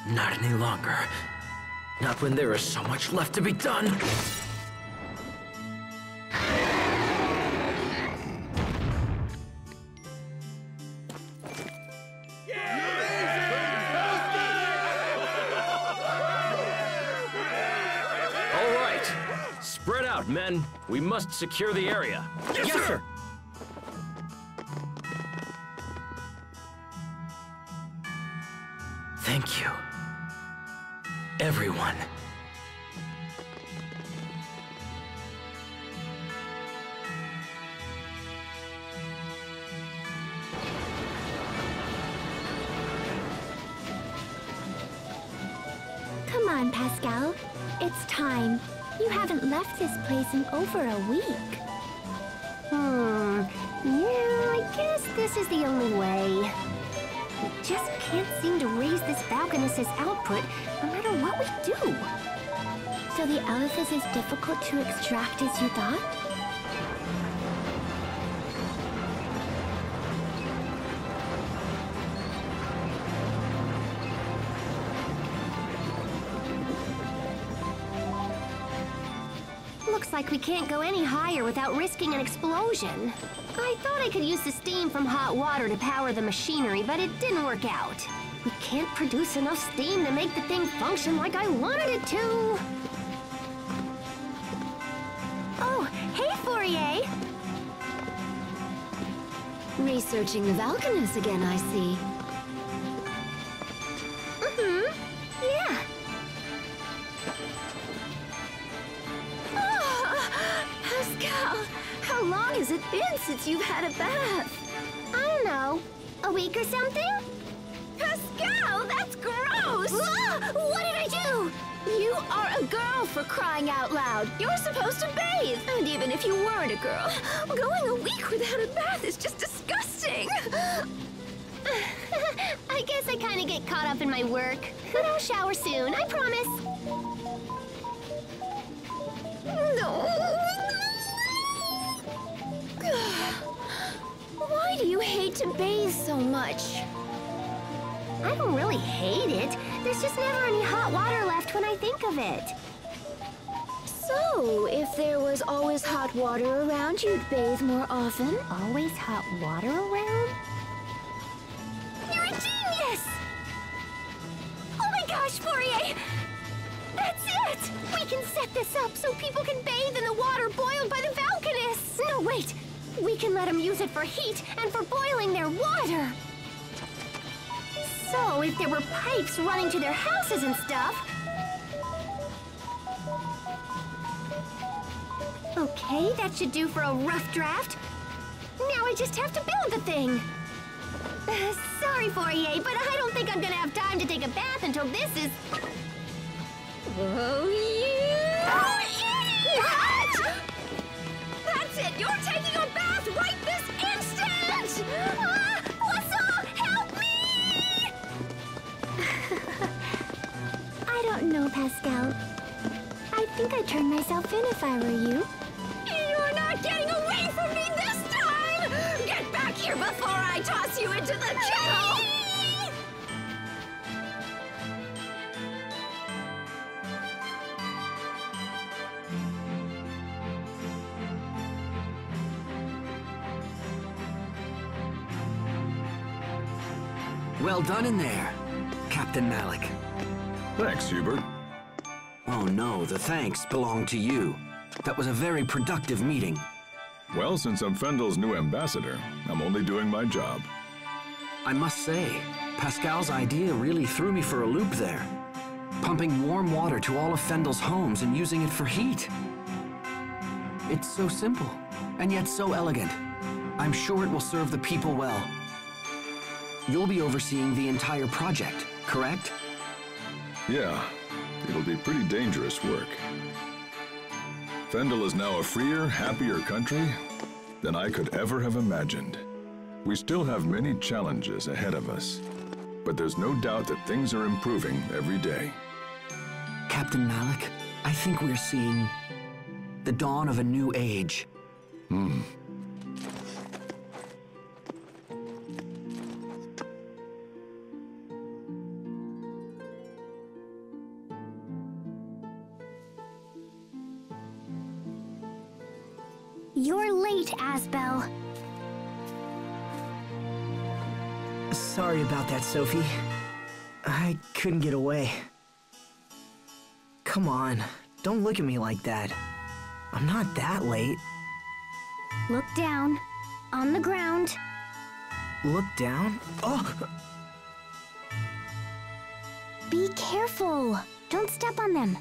Not any longer. Not when there is so much left to be done. All right. Spread out, men. We must secure the area. Yes, sir! Thank you. Everyone. Come on, Pascal. It's time. You haven't left this place in over a week. Yeah, I guess this is the only way. We just can't seem to raise this Valkanus' output, no matter what we do. So the Aleph is as difficult to extract as you thought? Looks like we can't go any higher without risking an explosion. I thought I could use the steam from hot water to power the machinery, but it didn't work out. We can't produce enough steam to make the thing function like I wanted it to. Oh, hey, Fourier! Researching the Valkanus again, I see. Yeah. Pascal, how long has it been since you've had a bath? I don't know. A week or something? Pascal, that's gross! What did I do? You are a girl, for crying out loud. You're supposed to bathe. And even if you weren't a girl, going a week without a bath is just disgusting. I guess I kind of get caught up in my work. But I'll shower soon, I promise. No. Why do you hate to bathe so much? I don't really hate it. There's just never any hot water left when I think of it. So, if there was always hot water around, you'd bathe more often? Always hot water around? You're a genius! Oh my gosh, Fourier! That's it! We can set this up so people can bathe in the water boiled by the Valkanus! No, wait! We can let them use it for heat and for boiling their water! So, if there were pipes running to their houses and stuff... Okay, that should do for a rough draft. Now I just have to build the thing. Sorry, Fourier, but I don't think I'm gonna have time to take a bath until this is... Oh, yeah! Oh, idiot! That's it! You're taking a bath right this instant! Poisson, help me! I don't know, Pascal. I think I'd turn myself in if I were you. You're not getting away from me this time! Get back here before I toss you into the kettle! Well done in there, Captain Malik. Thanks, Hubert. Oh no, the thanks belong to you. That was a very productive meeting. Well, since I'm Fendel's new ambassador, I'm only doing my job. I must say, Pascal's idea really threw me for a loop there. Pumping warm water to all of Fendel's homes and using it for heat. It's so simple, and yet so elegant. I'm sure it will serve the people well. You'll be overseeing the entire project, correct? Yeah, it'll be pretty dangerous work. Fendel is now a freer, happier country than I could ever have imagined. We still have many challenges ahead of us, but there's no doubt that things are improving every day. Captain Malik, I think we're seeing the dawn of a new age. You're late, Asbel. Sorry about that, Sophie. I couldn't get away. Come on, don't look at me like that. I'm not that late. Look down. On the ground. Look down? Oh! Be careful. Don't step on them.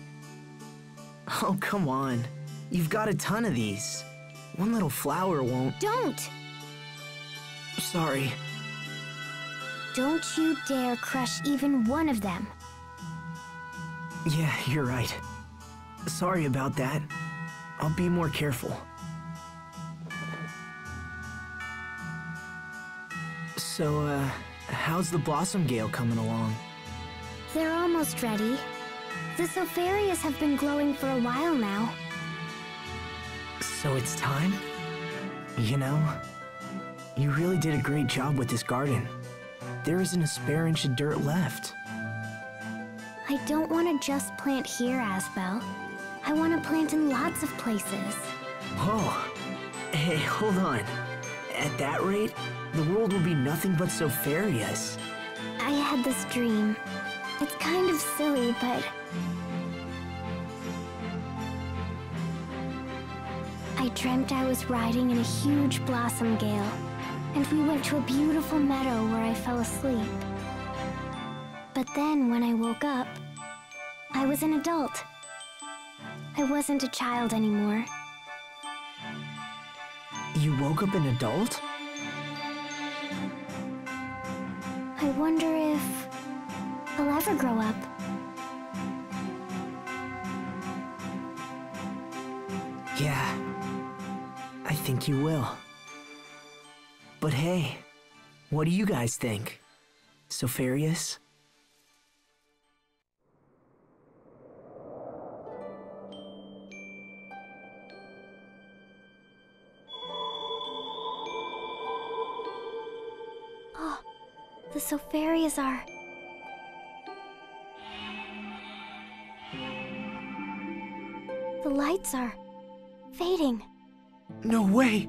Oh, come on. You've got a ton of these. One little flower won't... Don't! Sorry. Don't you dare crush even one of them. Yeah, you're right. Sorry about that. I'll be more careful. So, how's the Blossom Gale coming along? They're almost ready. The Sopharias have been glowing for a while now. So it's time? You know, you really did a great job with this garden. There isn't a spare inch of dirt left. I don't want to just plant here, Asbel. I want to plant in lots of places. Oh, hey, hold on. At that rate, the world will be nothing but Sopharias. I had this dream. It's kind of silly, but... I dreamt I was riding in a huge blossom gale, and we went to a beautiful meadow where I fell asleep. But then, when I woke up, I was an adult. I wasn't a child anymore. You woke up an adult? I wonder if I'll ever grow up. Yeah, I think you will. But hey, what do you guys think? Sopharias? Oh, the Sopharias are... The lights are fading. No way!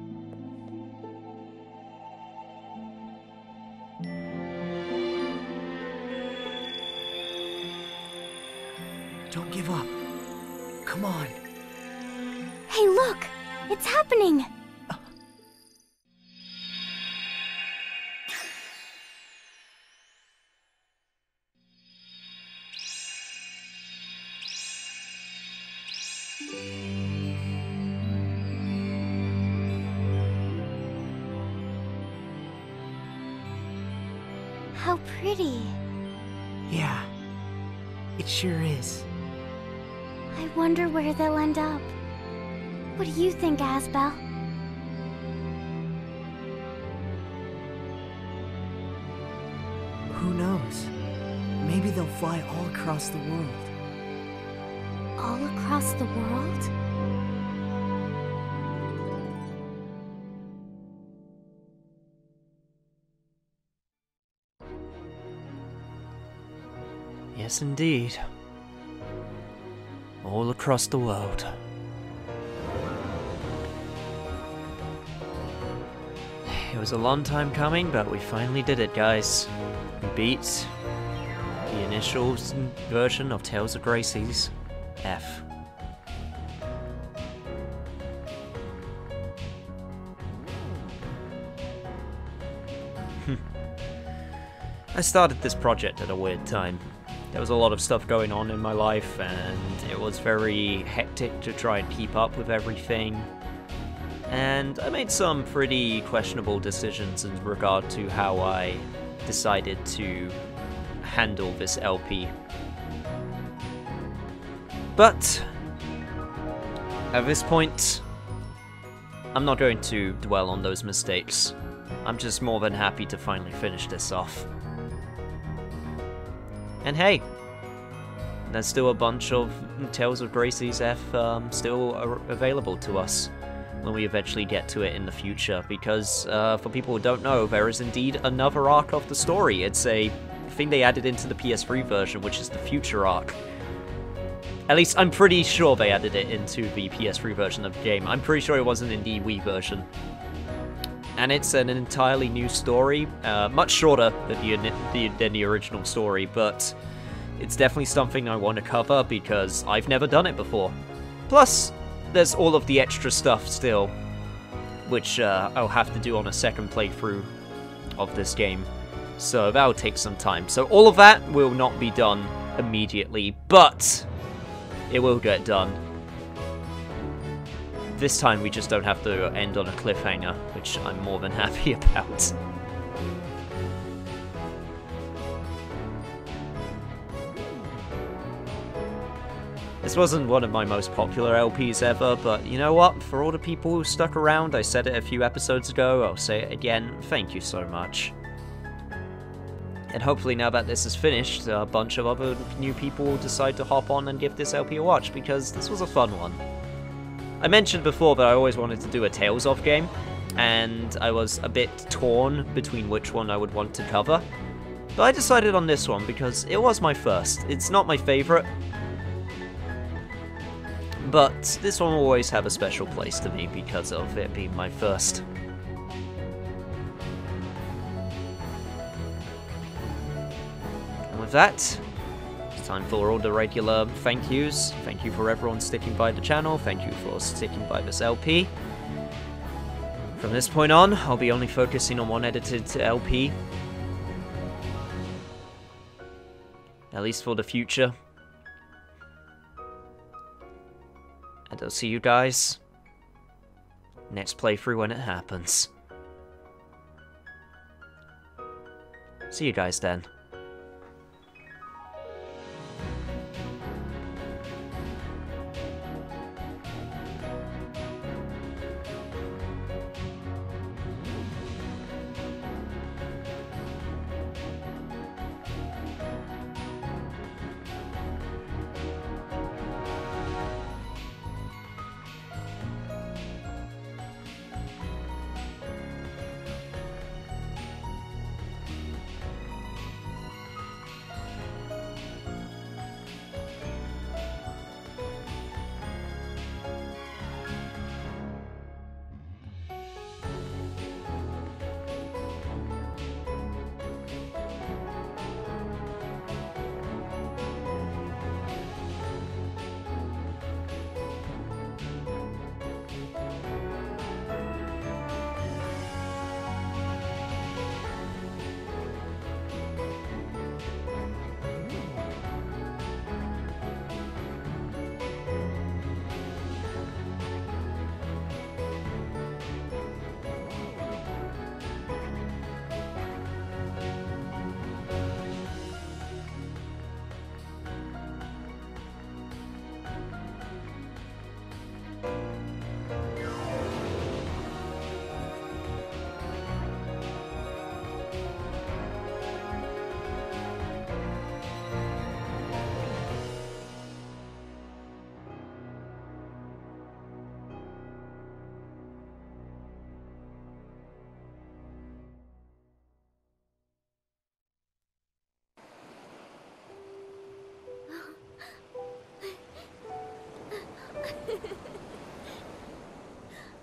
Don't give up. Come on. Hey, look! It's happening! How pretty. Yeah, it sure is. I wonder where they'll end up. What do you think, Asbel? Who knows? Maybe they'll fly all across the world. All across the world? Yes, indeed. All across the world. It was a long time coming, but we finally did it, guys. We beat the initial version of Tales of Gracie's F. I started this project at a weird time. There was a lot of stuff going on in my life, and it was very hectic to try and keep up with everything. and I made some pretty questionable decisions in regard to how I decided to handle this LP. But at this point, I'm not going to dwell on those mistakes. I'm just more than happy to finally finish this off. And hey, there's still a bunch of Tales of Gracie's F still available to us when we eventually get to it in the future, because for people who don't know, there is indeed another arc of the story. It's a thing they added into the PS3 version, which is the future arc. At least I'm pretty sure they added it into the PS3 version of the game. I'm pretty sure it wasn't in the Wii version. And it's an entirely new story, much shorter than the original story, but it's definitely something I want to cover because I've never done it before. Plus, there's all of the extra stuff still, which I'll have to do on a second playthrough of this game. So that'll take some time. So all of that will not be done immediately, but it will get done. This time we just don't have to end on a cliffhanger, which I'm more than happy about. This wasn't one of my most popular LPs ever, but you know what? For all the people who stuck around, I said it a few episodes ago, I'll say it again, thank you so much. And hopefully now that this is finished, a bunch of other new people will decide to hop on and give this LP a watch, because this was a fun one. I mentioned before that I always wanted to do a Tales of game, and I was a bit torn between which one I would want to cover. But I decided on this one because it was my first. It's not my favorite, but this one will always have a special place to me because of it being my first. And with that, it's time for all the regular thank yous. Thank you for everyone sticking by the channel. Thank you for sticking by this LP. From this point on, I'll be only focusing on one edited LP. At least for the future. And I'll see you guys next playthrough when it happens. See you guys then.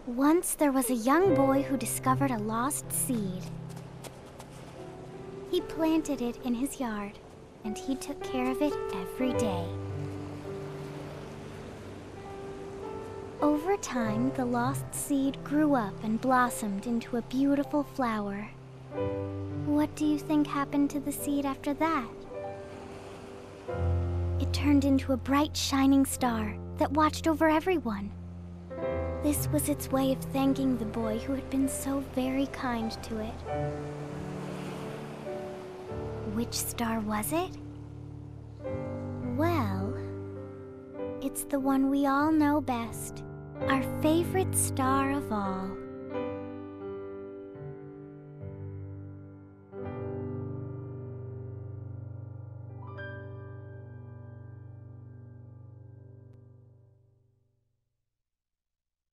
Once there was a young boy who discovered a lost seed. He planted it in his yard, and he took care of it every day. Over time, the lost seed grew up and blossomed into a beautiful flower. What do you think happened to the seed after that? It turned into a bright, shining star that watched over everyone. This was its way of thanking the boy who had been so very kind to it. Which star was it? Well, it's the one we all know best. Our favorite star of all.